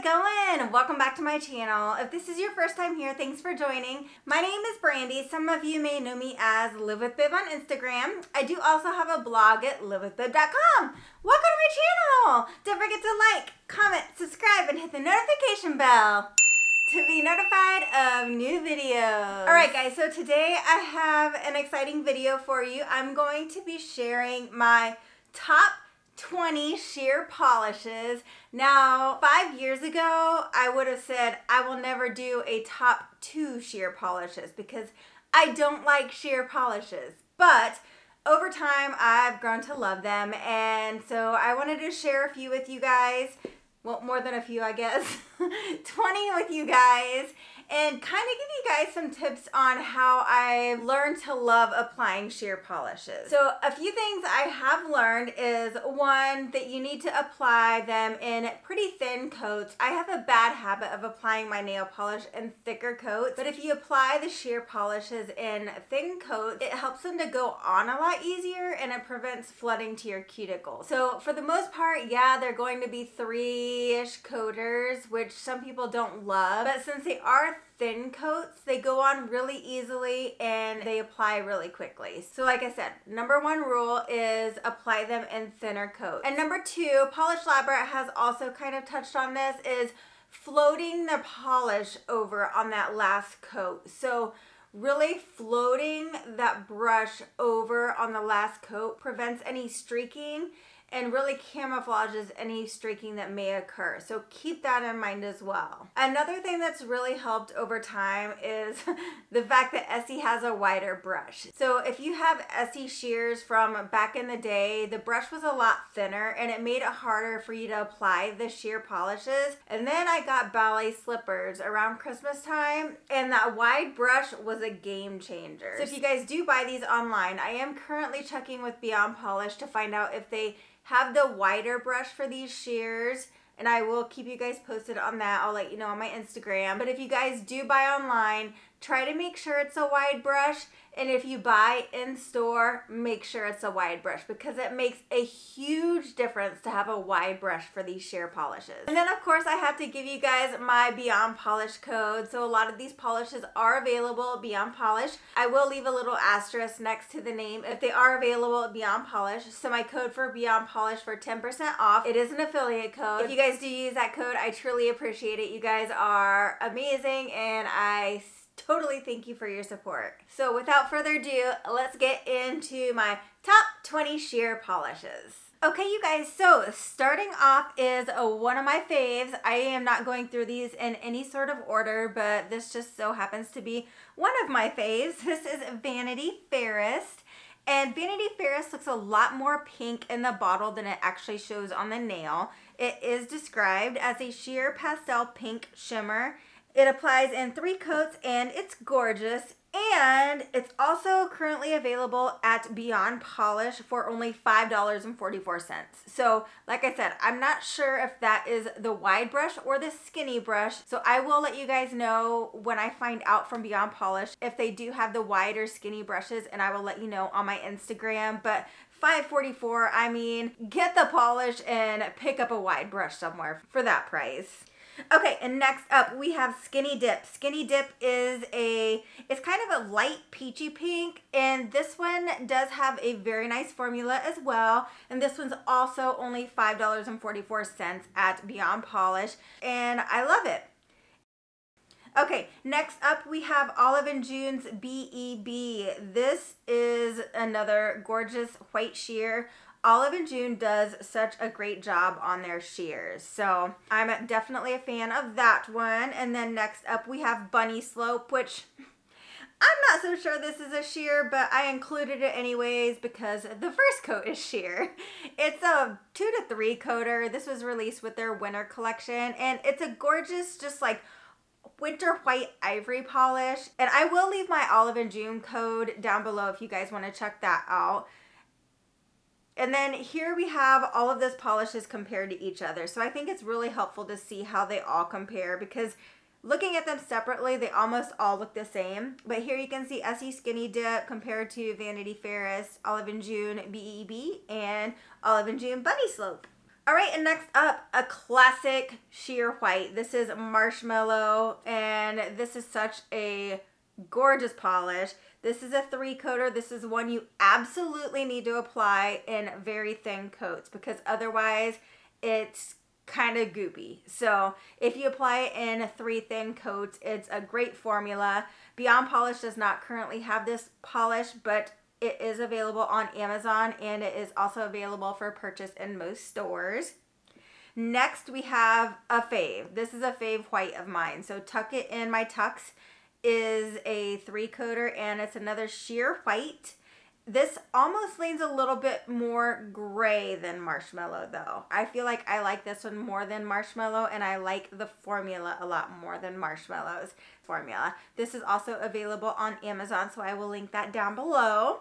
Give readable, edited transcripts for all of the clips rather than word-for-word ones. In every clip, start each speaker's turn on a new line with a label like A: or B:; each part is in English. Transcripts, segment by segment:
A: it going? Welcome back to my channel. If this is your first time here, thanks for joining. My name is Brandy. Some of you may know me as Live with Bib on Instagram. I do also have a blog at livewithbib.com. Welcome to my channel. Don't forget to like, comment, subscribe, and hit the notification bell to be notified of new videos. Alright guys, so today I have an exciting video for you. I'm going to be sharing my top 20 sheer polishes. Now, 5 years ago, I would have said I will never do a top 2 sheer polishes because I don't like sheer polishes. But over time, I've grown to love them, and so I wanted to share a few with you guys. Well, more than a few, I guess. 20 with you guys, and kind of give you guys some tips on how I learned to love applying sheer polishes. So a few things I have learned is, one, that you need to apply them in pretty thin coats. I have a bad habit of applying my nail polish in thicker coats, but if you apply the sheer polishes in thin coats, it helps them to go on a lot easier and it prevents flooding to your cuticles. So for the most part, yeah, they're going to be 3-ish coaters, which some people don't love, but since they are thin coats, they go on really easily and they apply really quickly. So like I said, number 1 rule is apply them in thinner coats. And number 2, Polish Lab has also kind of touched on this, is floating the polish over on that last coat. So really floating that brush over on the last coat prevents any streaking and really camouflages any streaking that may occur. So keep that in mind as well. Another thing that's really helped over time is the fact that Essie has a wider brush. So if you have Essie shears from back in the day, the brush was a lot thinner and it made it harder for you to apply the sheer polishes. And then I got ballet slippers around Christmas time, and that wide brush was a game changer. So if you guys do buy these online, I am currently checking with Beyond Polish to find out if they have the wider brush for these shears, and I will keep you guys posted on that. I'll let you know on my Instagram. But if you guys do buy online, try to make sure it's a wide brush, and if you buy in store, make sure it's a wide brush because it makes a huge difference to have a wide brush for these sheer polishes. And then of course I have to give you guys my Beyond Polish code. So a lot of these polishes are available at Beyond Polish. I will leave a little asterisk next to the name if they are available at Beyond Polish. So my code for Beyond Polish for 10% off, it is an affiliate code. If you guys do use that code, I truly appreciate it. You guys are amazing and I totally thank you for your support. So without further ado, let's get into my top 20 sheer polishes. Okay, you guys, so starting off is one of my faves. I am not going through these in any sort of order, but this just so happens to be one of my faves. This is Vanity Fairest. And Vanity Fairest looks a lot more pink in the bottle than it actually shows on the nail. It is described as a sheer pastel pink shimmer. It applies in 3 coats and it's gorgeous, and it's also currently available at Beyond Polish for only $5.44. So like I said, I'm not sure if that is the wide brush or the skinny brush, so I will let you guys know when I find out from Beyond Polish if they do have the wide or skinny brushes, and I will let you know on my Instagram. But $5.44, I mean, get the polish and pick up a wide brush somewhere for that price. Okay, and next up we have Skinny Dip. Skinny Dip is it's kind of a light peachy pink, and this one does have a very nice formula as well, and this one's also only $5.44 at Beyond Polish, and I love it. Okay, next up we have Olive & June's BEB. This is another gorgeous white sheer. Olive & June does such a great job on their shears, so I'm definitely a fan of that one. And then next up we have Bunny Slope, which I'm not so sure this is a sheer, but I included it anyways because the first coat is sheer. It's a 2 to 3 coater. This was released with their winter collection, and it's a gorgeous, just like winter white ivory polish. And I will leave my Olive & June code down below if you guys want to check that out. And then here we have all of those polishes compared to each other. So I think it's really helpful to see how they all compare, because looking at them separately, they almost all look the same. But here you can see Essie Skinny Dip compared to Vanity Fairest, Olive & June BEB, and Olive & June Bunny Slope. All right, and next up, a classic sheer white. This is Marshmallow, and this is such a gorgeous polish. This is a 3-coater. This is one you absolutely need to apply in very thin coats because otherwise it's kind of goopy. So if you apply it in 3 thin coats, it's a great formula. Beyond Polish does not currently have this polish, but it is available on Amazon, and it is also available for purchase in most stores. Next, we have a fave. This is a fave white of mine. So Tuck It In My Tucks is a 3-coater, and it's another sheer white. This almost leans a little bit more gray than Marshmallow, though. I feel like I like this one more than Marshmallow, and I like the formula a lot more than Marshmallow's formula. This is also available on Amazon, so I will link that down below.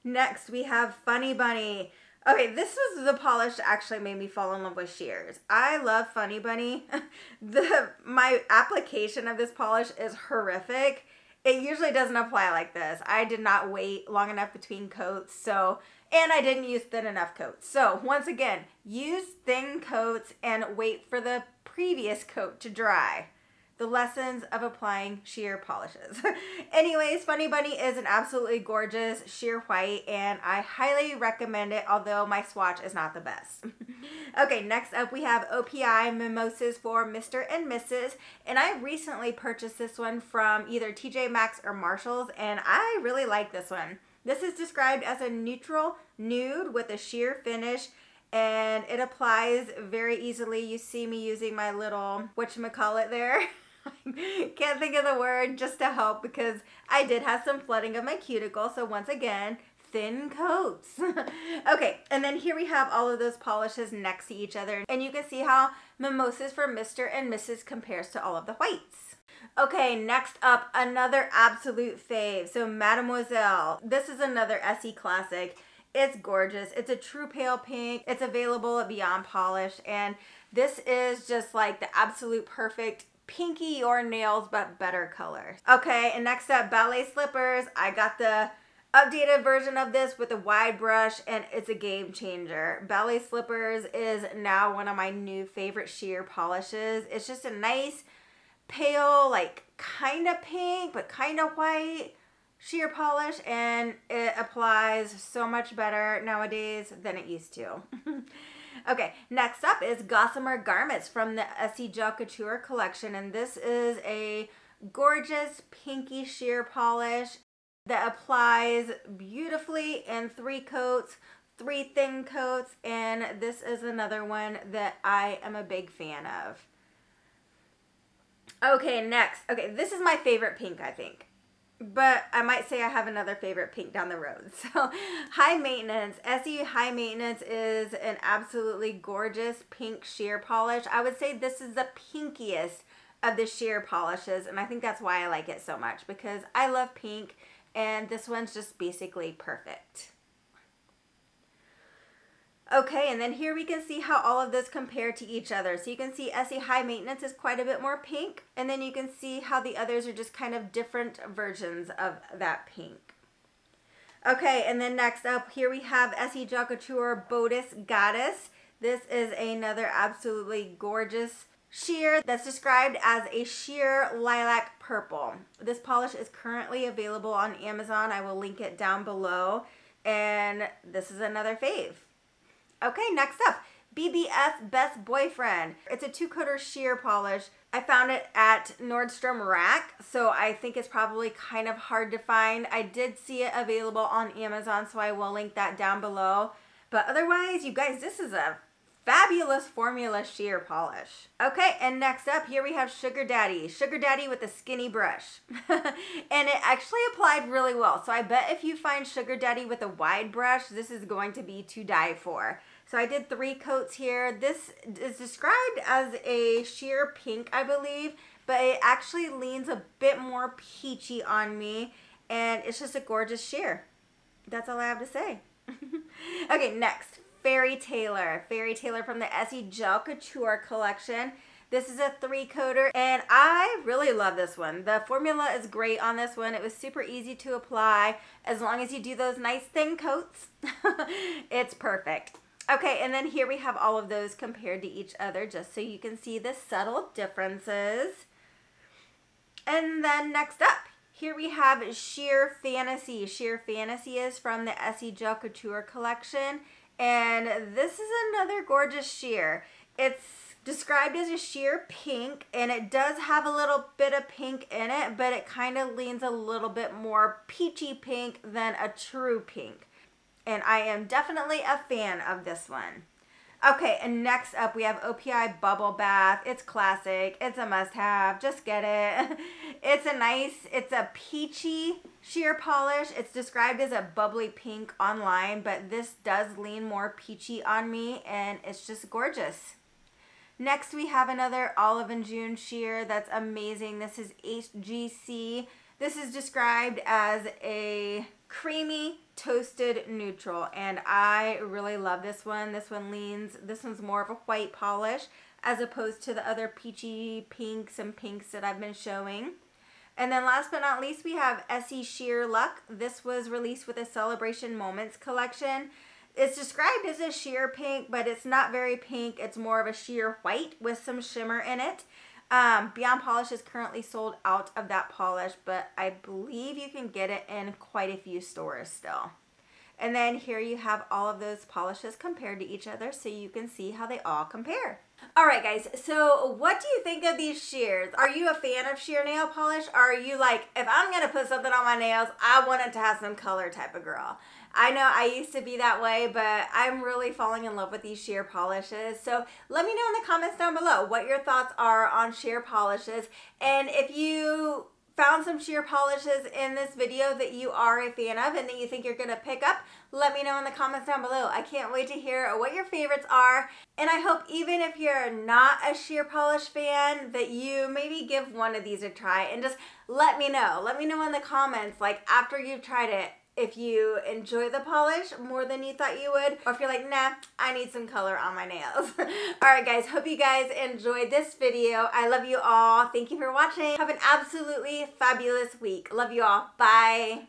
A: Next, we have Funny Bunny. Okay, this was the polish that actually made me fall in love with sheers. I love Funny Bunny. My application of this polish is horrific. It usually doesn't apply like this. I did not wait long enough between coats, and I didn't use thin enough coats. So once again, use thin coats and wait for the previous coat to dry. The lessons of applying sheer polishes. Anyways, Funny Bunny is an absolutely gorgeous sheer white, and I highly recommend it, although my swatch is not the best. Okay, next up we have OPI Mimosas for Mr. and Mrs. And I recently purchased this one from either TJ Maxx or Marshall's, and I really like this one. This is described as a neutral nude with a sheer finish, and it applies very easily. You see me using my little whatchamacallit there. Can't think of the word just to help because I did have some flooding of my cuticle. So once again, thin coats. Okay, and then here we have all of those polishes next to each other. And you can see how Mimosas for Mr. and Mrs. compares to all of the whites. Okay, next up, another absolute fave. So Mademoiselle. This is another Essie classic. It's gorgeous. It's a true pale pink. It's available at Beyond Polish. And this is just like the absolute perfect pinky your nails but better color. Okay, and next up, Ballet Slippers. I got the updated version of this with a wide brush, and it's a game changer. Ballet Slippers is now one of my new favorite sheer polishes. It's just a nice pale, like kind of pink but kind of white sheer polish, and it applies so much better nowadays than it used to. Okay, next up is Gossamer Garments from the Essie Gel Couture collection, and this is a gorgeous pinky sheer polish that applies beautifully in 3 coats, 3 thin coats, and this is another one that I am a big fan of. Okay, next. Okay, this is my favorite pink, I think. But I might say I have another favorite pink down the road. So High Maintenance. Essie High Maintenance is an absolutely gorgeous pink sheer polish. I would say this is the pinkiest of the sheer polishes, and I think that's why I like it so much, because I love pink, and this one's just basically perfect. Okay, and then here we can see how all of this compare to each other. So you can see Essie High Maintenance is quite a bit more pink, and then you can see how the others are just kind of different versions of that pink. Okay, and then next up here we have Essie Gel Couture Bodice Goddess. This is another absolutely gorgeous sheer that's described as a sheer lilac purple. This polish is currently available on Amazon. I will link it down below, and this is another fave. Okay, next up, BBF Best Boyfriend. It's a 2-coater sheer polish. I found it at Nordstrom Rack, so I think it's probably kind of hard to find. I did see it available on Amazon, so I will link that down below. But otherwise, you guys, this is a fabulous formula sheer polish. Okay, and next up, here we have Sugar Daddy. Sugar Daddy with a skinny brush. And it actually applied really well. So I bet if you find Sugar Daddy with a wide brush, this is going to be to die for. So I did 3 coats here. This is described as a sheer pink, I believe, but it actually leans a bit more peachy on me, and it's just a gorgeous sheer. That's all I have to say. Okay, next, Fairy Tailor. Fairy Tailor from the Essie Gel Couture collection. This is a 3-coater, and I really love this one. The formula is great on this one. It was super easy to apply. As long as you do those nice thin coats, it's perfect. Okay, and then here we have all of those compared to each other just so you can see the subtle differences. And then next up, here we have Sheer Fantasy. Sheer Fantasy is from the Essie Gel Couture collection, and this is another gorgeous sheer. It's described as a sheer pink, and it does have a little bit of pink in it, but it kind of leans a little bit more peachy pink than a true pink. And I am definitely a fan of this one. Okay, and next up we have OPI Bubble Bath. It's classic. It's a must-have. Just get it. It's a peachy sheer polish. It's described as a bubbly pink online, but this does lean more peachy on me, and it's just gorgeous. Next we have another Olive and June sheer. That's amazing. This is HGC. This is described as a creamy toasted neutral, and I really love this one. This one's more of a white polish as opposed to the other peachy pinks and pinks that I've been showing. And then last but not least, we have Essie Sheer Luck. This was released with a Celebration Moments collection. It's described as a sheer pink, but it's not very pink. It's more of a sheer white with some shimmer in it. Beyond Polish is currently sold out of that polish, but I believe you can get it in quite a few stores still. And then here you have all of those polishes compared to each other so you can see how they all compare. Alright guys, so what do you think of these sheers? Are you a fan of sheer nail polish? Or are you like, if I'm going to put something on my nails, I want it to have some color type of girl? I know I used to be that way, but I'm really falling in love with these sheer polishes. So let me know in the comments down below what your thoughts are on sheer polishes. And if you found some sheer polishes in this video that you are a fan of and that you think you're going to pick up, let me know in the comments down below. I can't wait to hear what your favorites are. And I hope even if you're not a sheer polish fan, that you maybe give one of these a try and just let me know. Let me know in the comments, like after you've tried it, if you enjoy the polish more than you thought you would, or if you're like, nah, I need some color on my nails. Alright guys, hope you guys enjoyed this video. I love you all. Thank you for watching. Have an absolutely fabulous week. Love you all. Bye.